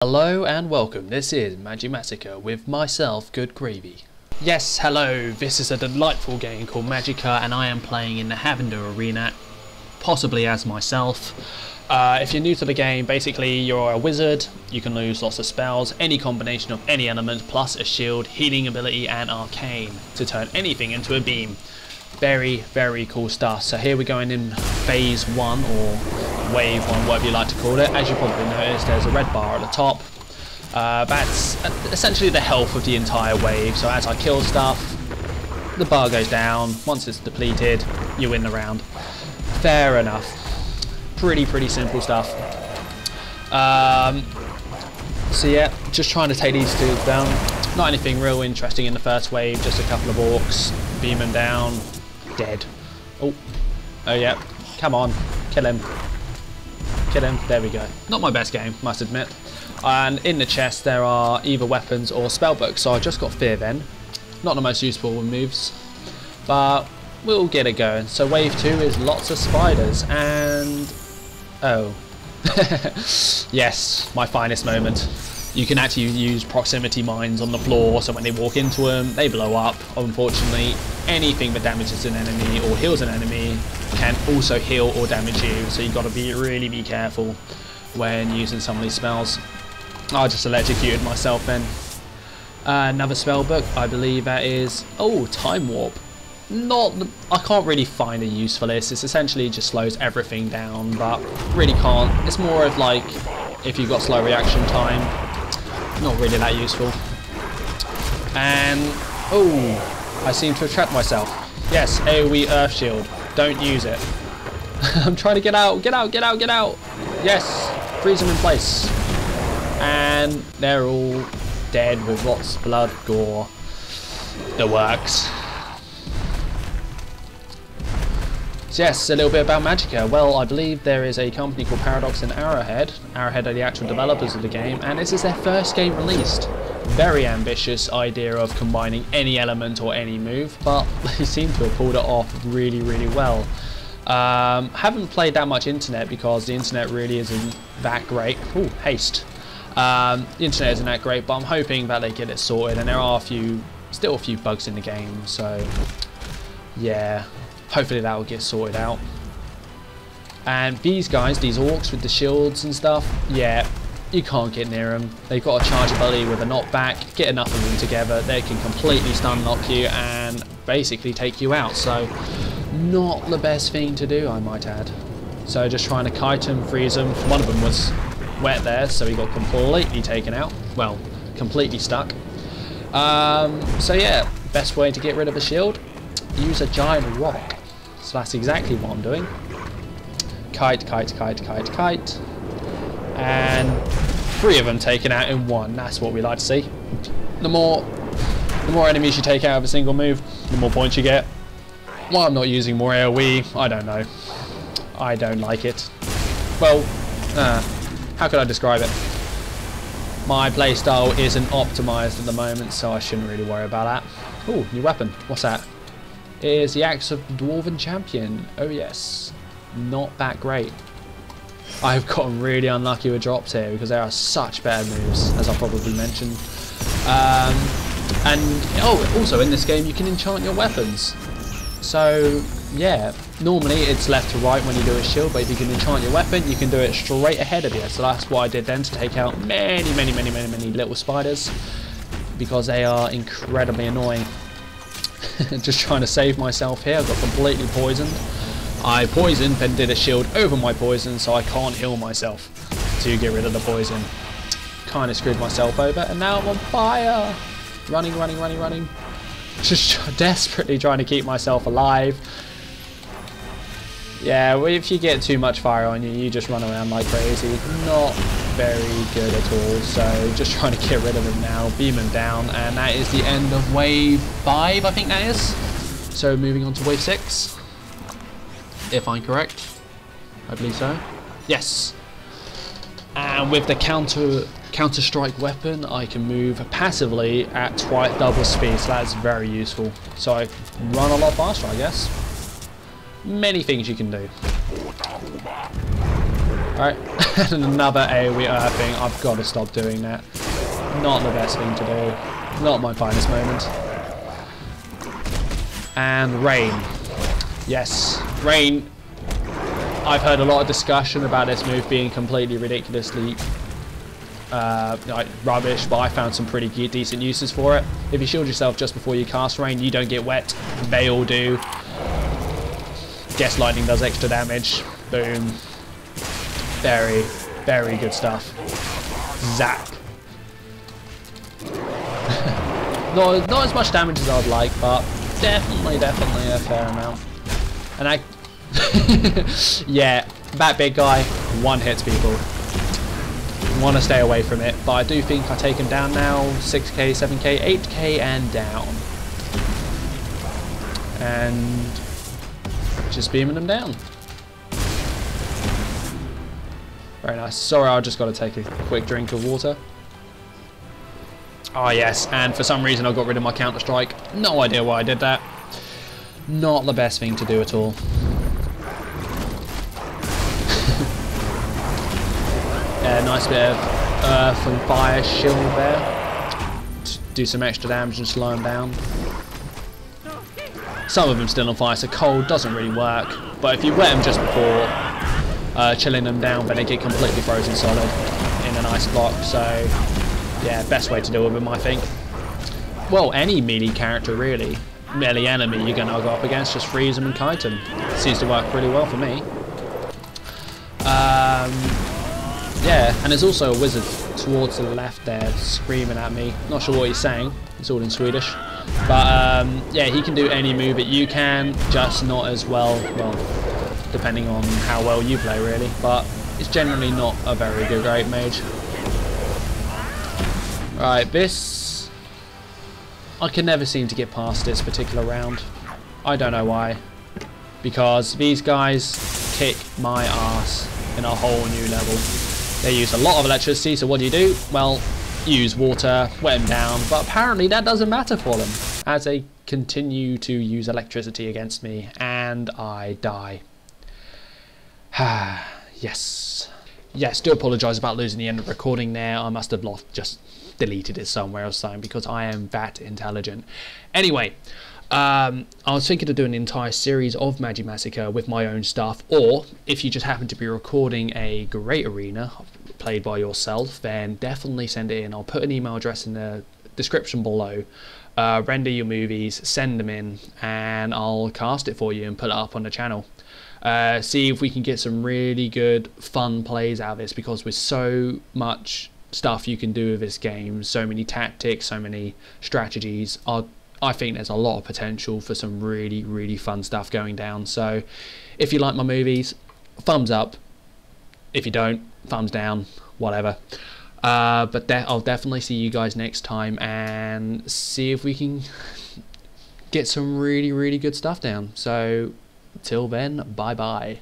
Hello and welcome, this is Magimasicka with myself, Good Gravy. Yes, hello, this is a delightful game called Magicka and I am playing in the Havendir arena, possibly as myself. If you're new to the game, basically you're a wizard, you can lose lots of spells, any combination of any element plus a shield, healing ability and arcane to turn anything into a beam. Very cool stuff. So here we're going in phase 1 or wave 1, whatever you like to call it. As you probably noticed, there's a red bar at the top. That's essentially the health of the entire wave. So as I kill stuff, the bar goes down. Once it's depleted, you win the round. Fair enough. Pretty simple stuff. So yeah, just trying to take these dudes down. Not anything real interesting in the first wave, just a couple of orcs. Beam them down. Dead. Oh yeah, come on, kill him, there we go. Not my best game, must admit. And in the chest there are either weapons or spellbooks, so I just got Fear then. Not the most useful moves, but we'll get it going. So wave 2 is lots of spiders and oh yes, my finest moment. You can actually use proximity mines on the floor, so when they walk into them, they blow up. Unfortunately, anything that damages an enemy or heals an enemy can also heal or damage you, so you've got to really be careful when using some of these spells. I just electrocuted myself then. Another spell book, I believe that is... oh, Time Warp. I can't really find a use for this. It's essentially just slows everything down, but really can't. It's more of like, if you've got slow reaction time, not really that useful. And oh, I seem to have trapped myself. Yes, AoE Earth Shield. Don't use it. I'm trying to get out. Get out. Yes, freeze them in place. And they're all dead with lots of blood, gore. The works. So yes, a little bit about Magicka. Well, I believe there is a company called Paradox and Arrowhead. Arrowhead are the actual developers of the game, and this is their first game released. Very ambitious idea of combining any element or any move, but they seem to have pulled it off really well. Haven't played that much internet because the internet really isn't that great. Ooh, haste. The internet isn't that great, but I'm hoping that they get it sorted, and there are still a few bugs in the game, so yeah. Hopefully that will get sorted out. And these guys, these orcs with the shields and stuff, yeah, you can't get near them. They've got a charge ability with a knockback. Get enough of them together, they can completely stun lock you and basically take you out. So, not the best thing to do, I might add. So just trying to kite them, freeze them. One of them was wet there, so he got completely taken out. Well, completely stuck. So yeah, best way to get rid of a shield, use a giant rock. So that's exactly what I'm doing. Kite. And 3 of them taken out in 1. That's what we like to see. The more enemies you take out of a single move, the more points you get. Why I'm not using more AoE, I don't know. I don't like it. Well, how could I describe it? My playstyle isn't optimized at the moment, so I shouldn't really worry about that. Ooh, new weapon. What's that? It is the axe of the Dwarven Champion. Oh yes, not that great. I've gotten really unlucky with drops here because there are such better moves, as I probably mentioned. And oh, also in this game you can enchant your weapons. So yeah, normally it's left to right when you do a shield, but if you can enchant your weapon, you can do it straight ahead of you. So that's what I did then, to take out many little spiders, because they are incredibly annoying. Just trying to save myself here. I got completely poisoned. I poisoned, then did a shield over my poison, so I can't heal myself to get rid of the poison. Kind of screwed myself over, and now I'm on fire. Running. Just desperately trying to keep myself alive. Yeah, well, if you get too much fire on you, you just run around like crazy. Not very good at all, so just trying to get rid of them now, beam them down, and that is the end of wave 5, I think that is. So moving on to wave 6, if I'm correct. I believe so. Yes. And with the counter strike weapon, I can move passively at twice double speed, so that's very useful. So I run a lot faster, I guess. Many things you can do. Alright, another AoE earthing. I've got to stop doing that. Not the best thing to do. Not my finest moment. And rain. Yes, rain. I've heard a lot of discussion about this move being completely ridiculously like rubbish, but I found some pretty decent uses for it. If you shield yourself just before you cast rain, you don't get wet. They all do. Guess lightning does extra damage. Boom. Very, very good stuff. Zap. not as much damage as I'd like, but definitely a fair amount. And I, yeah, that big guy one hits people. Want to stay away from it, but I do think I take him down now. 6k, 7k, 8k, and down. And just beaming them down. Very nice. Sorry, I just got to take a quick drink of water. Oh yes, and for some reason I got rid of my counter strike. No idea why I did that. Not the best thing to do at all. Yeah, nice bit of earth and fire shield there. Do some extra damage and slow them down. Some of them still on fire, so cold doesn't really work. But if you wet them just before chilling them down, then they get completely frozen solid in an ice block. So yeah, best way to deal with them, I think. Well, any melee character really. Melee enemy you're going to go up against, just freeze them and kite them. Seems to work pretty well for me. Yeah, and there's also a wizard towards the left there screaming at me. Not sure what he's saying. It's all in Swedish. But yeah, he can do any move that you can, just not as well, depending on how well you play really. But it's generally not a very good great mage. Right, this... I can never seem to get past this particular round. I don't know why. Because these guys kick my ass in a whole new level. They use a lot of electricity, so what do? Well, use water, wet them down, but apparently that doesn't matter for them, as they continue to use electricity against me, and I die. Yes. Yes, do apologise about losing the end of recording there. I must have just deleted it somewhere or something, because I am that intelligent. Anyway, I was thinking of doing an entire series of Magimasicka with my own stuff, or if you just happen to be recording a great arena played by yourself, then definitely send it in. I'll put an email address in the description below. Render your movies, send them in, and I'll cast it for you and put it up on the channel. See if we can get some really good fun plays out of this, because with so much stuff you can do with this game, so many tactics, so many strategies, I think there's a lot of potential for some really, really fun stuff going down. So if you like my movies, thumbs up. If you don't, thumbs down, whatever. But I'll definitely see you guys next time and see if we can get some really, really good stuff down. So till then, bye bye.